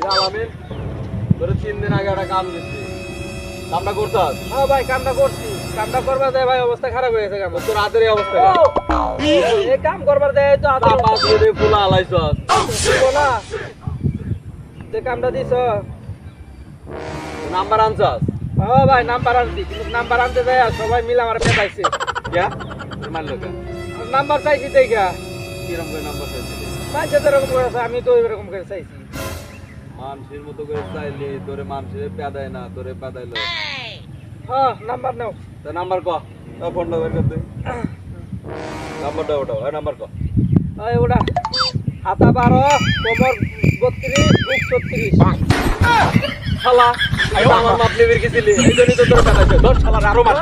আলামিন তোর 3 দিন আগে একটা কাম দিছি কামটা করছস হ্যাঁ ভাই কামটা করছি কামটা করবার দেয় ভাই অবস্থা খারাপ হয়ে গেছে কাম তোর আদের এই অবস্থা এই কাম করবার দেয় তো আদর পাঁচ মিনিটে ফুলা আলাইছস না যে কামটা দিছ নাম্বার আনছস হ্যাঁ ভাই নাম্বার আনছি কিন্তু নাম্বার আনতে যায় আর সবাই মিলে আমার পেটাইছে क्या মারলো কেন নাম্বার চাইছি দেখা কিরম করে নাম্বার চাইছিস মানুষে যেরকম করেছে আমি তো এরকম করে চাইছি মানুষের মতো করে চাইলি তোরে মানুষের পেদায় না তোরে পেদাইলো হ্যাঁ নাম্বার নাও তা নাম্বার ক ফোনটা বের কর তুই নাম্বারটা ওটাও নাম্বার ক এই ওটা হাতা 12 কোমর 32 বুক 36 শালা আমার মাপলে বের গেছিলি এই জন্যই তো তোর পেদাইছে ধর শালা আরো মার